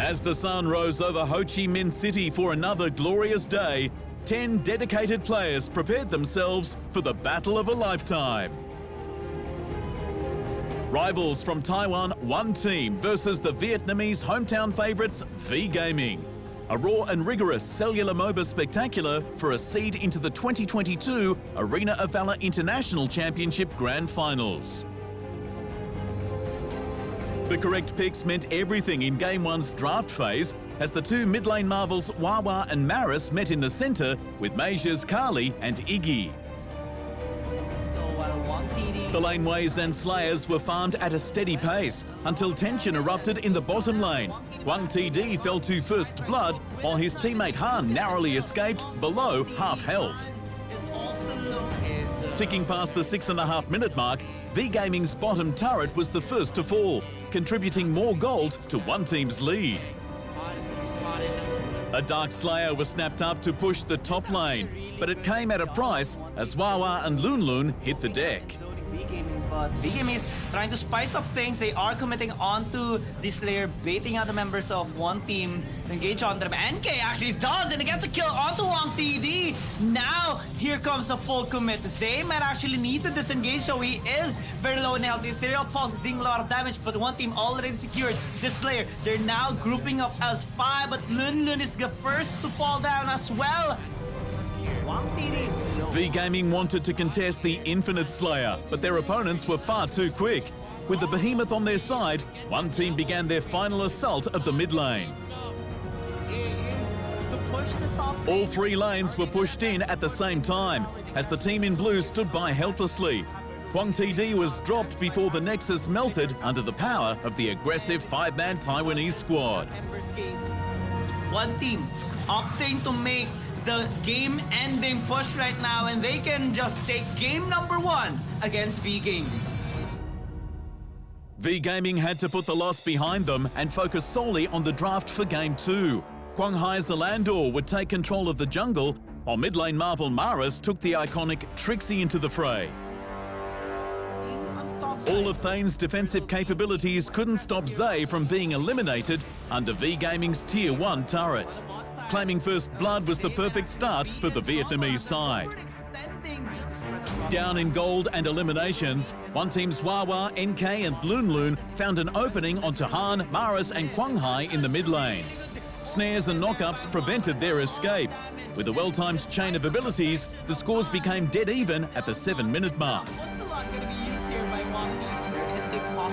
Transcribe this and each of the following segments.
As the sun rose over Ho Chi Minh City for another glorious day, 10 dedicated players prepared themselves for the battle of a lifetime. Rivals from Taiwan, one team versus the Vietnamese hometown favourites V Gaming. A raw and rigorous cellular MOBA spectacular for a seed into the 2022 Arena of Valor International Championship Grand Finals. The correct picks meant everything in Game 1's draft phase as the two mid-lane marvels Wawa and Maris met in the centre with Majors Kali and Iggy. The laneways and Slayers were farmed at a steady pace until tension erupted in the bottom lane. Huang TD fell to first blood while his teammate Han narrowly escaped below half health. Ticking past the 6.5 minute mark, V Gaming's bottom turret was the first to fall, contributing more gold to one team's lead. A Dark Slayer was snapped up to push the top lane, but it came at a price as Wawa and Lun Lun hit the deck. But V Gaming is trying to spice up things. They are committing onto this Slayer, baiting out the members of one team to engage on them. NK actually does, and it gets a kill onto Wang TD. Now, here comes the full commit. Zay might actually need to disengage, so he is very low in health. The Ethereal Pulse is doing a lot of damage, but one team already secured this Slayer. They're now grouping up as 5, but Lun Lun is the first to fall down as well. V Gaming wanted to contest the Infinite Slayer, but their opponents were far too quick. With the behemoth on their side, one team began their final assault of the mid lane. All three lanes were pushed in at the same time, as the team in blue stood by helplessly. Huang TD was dropped before the Nexus melted under the power of the aggressive 5-man Taiwanese squad. One team opting to make the game-ending push right now, and they can just take game number 1 against V Gaming. V Gaming had to put the loss behind them and focus solely on the draft for Game 2. Quang Hai Zalandor would take control of the jungle, while mid-lane Marvel Maris took the iconic Trixie into the fray. All of Thane's defensive capabilities couldn't stop Zay from being eliminated under V Gaming's Tier 1 turret. Claiming first blood was the perfect start for the Vietnamese side. Down in gold and eliminations, one team's Wawa, NK and Lun Lun found an opening onto Han, Maris and Quang Hai in the mid lane. Snares and knockups prevented their escape. With a well-timed chain of abilities, the scores became dead even at the 7-minute mark.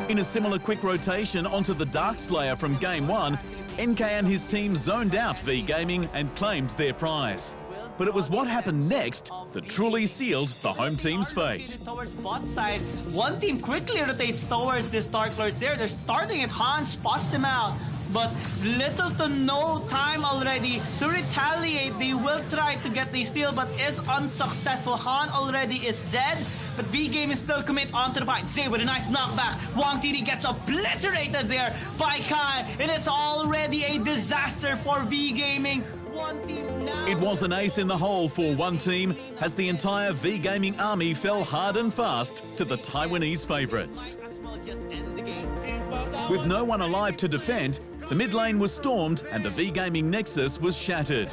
In a similar quick rotation onto the Dark Slayer from Game 1, NK and his team zoned out V Gaming and claimed their prize. But it was what happened next that truly sealed the home team's fate. Towards bot side, one team quickly rotates towards the Dark Lords there. They're starting it. Han spots them out, but little to no time already to retaliate. They will try to get the steal, but is unsuccessful. Han already is dead, but V Gaming still commit onto the fight. Zay with a nice knockback. Wang TD gets obliterated there by Kai, and it's already a disaster for V Gaming. One team now. It was an ace in the hole for one team as the entire V Gaming army fell hard and fast to the Taiwanese favourites. With no one alive to defend, the mid lane was stormed and the V Gaming Nexus was shattered.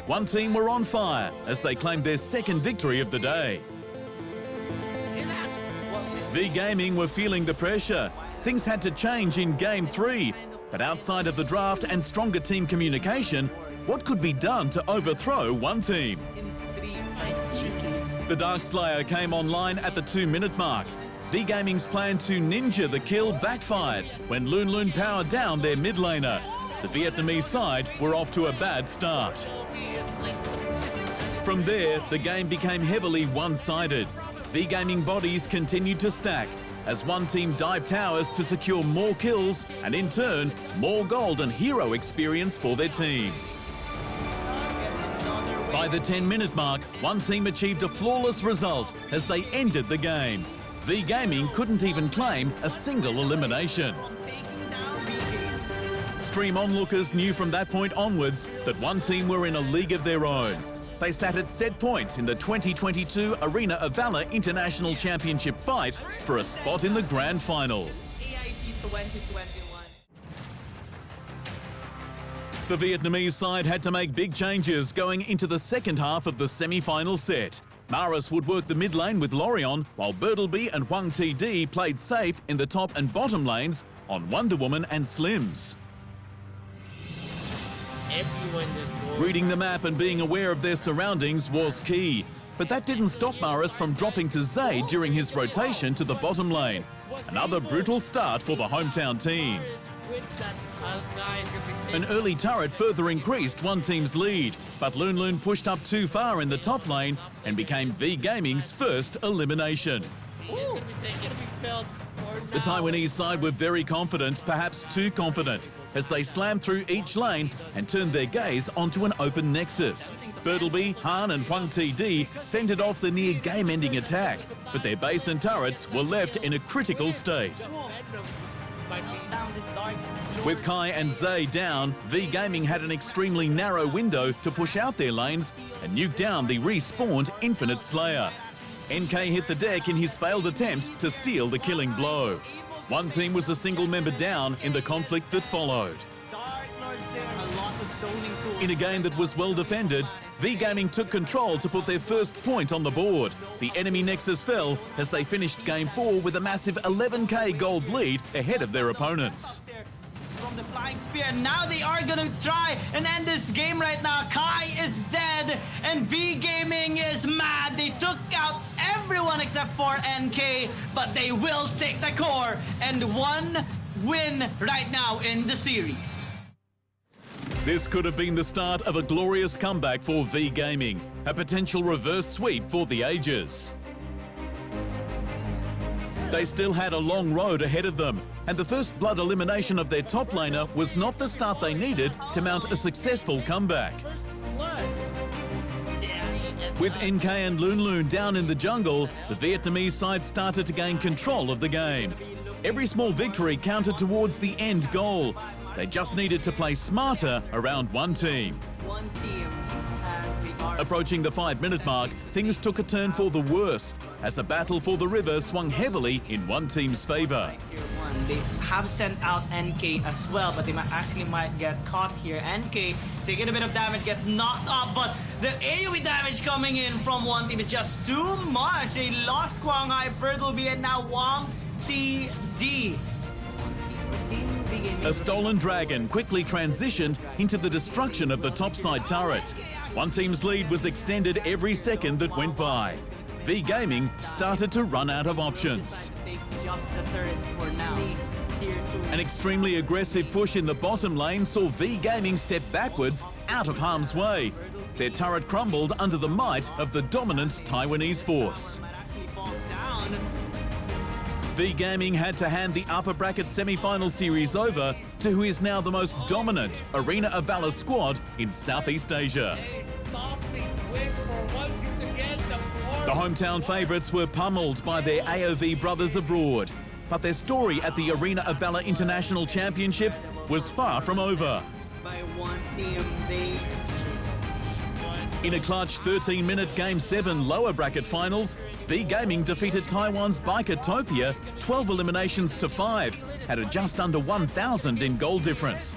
One team were on fire as they claimed their second victory of the day. V Gaming were feeling the pressure. Things had to change in Game 3, but outside of the draft and stronger team communication, what could be done to overthrow one team? The Dark Slayer came online at the 2-minute mark. V Gaming's plan to ninja the kill backfired when Lun Lun powered down their mid laner. The Vietnamese side were off to a bad start. From there, the game became heavily one-sided. V Gaming bodies continued to stack as one team dived towers to secure more kills and in turn, more gold and hero experience for their team. By the 10-minute mark, one team achieved a flawless result as they ended the game. V Gaming couldn't even claim a single elimination. Stream onlookers knew from that point onwards that one team were in a league of their own. They sat at set point in the 2022 Arena of Valor International Championship fight for a spot in the Grand Final. The Vietnamese side had to make big changes going into the second half of the semi-final set. Maris would work the mid lane with Lorion, while Bertleby and Huang TD played safe in the top and bottom lanes on Wonder Woman and Slims. Reading the map and being aware of their surroundings was key, but that didn't stop Maris from dropping to Zay during his rotation to the bottom lane. Another brutal start for the hometown team. An early turret further increased one team's lead, but Loon Loon pushed up too far in the top lane and became V Gaming's first elimination. The Taiwanese side were very confident, perhaps too confident, as they slammed through each lane and turned their gaze onto an open nexus. Bertleby, Han and Huang TD fended off the near game-ending attack, but their base and turrets were left in a critical state. With Kai and Zay down, V Gaming had an extremely narrow window to push out their lanes and nuke down the respawned Infinite Slayer. NK hit the deck in his failed attempt to steal the killing blow. One team was a single member down in the conflict that followed. In a game that was well defended, V Gaming took control to put their first point on the board. The enemy nexus fell as they finished Game 4 with a massive 11k gold lead ahead of their opponents. From the flying spear, now they are gonna try and end this game right now. Kai is dead and V Gaming is mad. They took out everyone except for NK, but they will take the core and one win right now in the series. This could have been the start of a glorious comeback for V Gaming, a potential reverse sweep for the ages. They still had a long road ahead of them, and the first blood elimination of their top laner was not the start they needed to mount a successful comeback. With NK and Loon Loon down in the jungle, the Vietnamese side started to gain control of the game. Every small victory counted towards the end goal. They just needed to play smarter around one team. Approaching the 5-minute mark, things took a turn for the worse as a battle for the river swung heavily in one team's favour. They have sent out NK as well, but they might get caught here. NK taking a bit of damage, gets knocked off, but the AoE damage coming in from one team is just too much. They lost Quang Hai, Bertleby, and now Wang TD. A stolen dragon quickly transitioned into the destruction of the topside turret. One team's lead was extended every second that went by. V Gaming started to run out of options. An extremely aggressive push in the bottom lane saw V Gaming step backwards out of harm's way. Their turret crumbled under the might of the dominant Taiwanese force. V Gaming had to hand the upper bracket semi-final series over to who is now the most dominant Arena of Valor squad in Southeast Asia. The hometown favourites were pummeled by their AOV brothers abroad, but their story at the Arena of Valor International Championship was far from over. In a clutch 13-minute Game 7 lower bracket finals, V Gaming defeated Taiwan's Bikertopia 12 eliminations to 5 at a just under 1,000 in goal difference.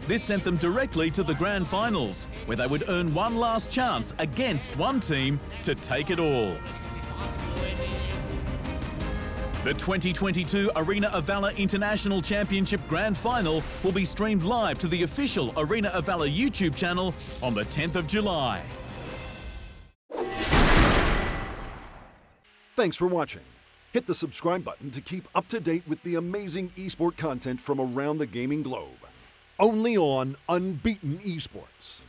This sent them directly to the grand finals, where they would earn one last chance against one team to take it all. The 2022 Arena of Valor International Championship Grand Final will be streamed live to the official Arena of Valor YouTube channel on the 10th of July. Thanks for watching. Hit the subscribe button to keep up to date with the amazing esports content from around the gaming globe. Only on Unbeaten Esports.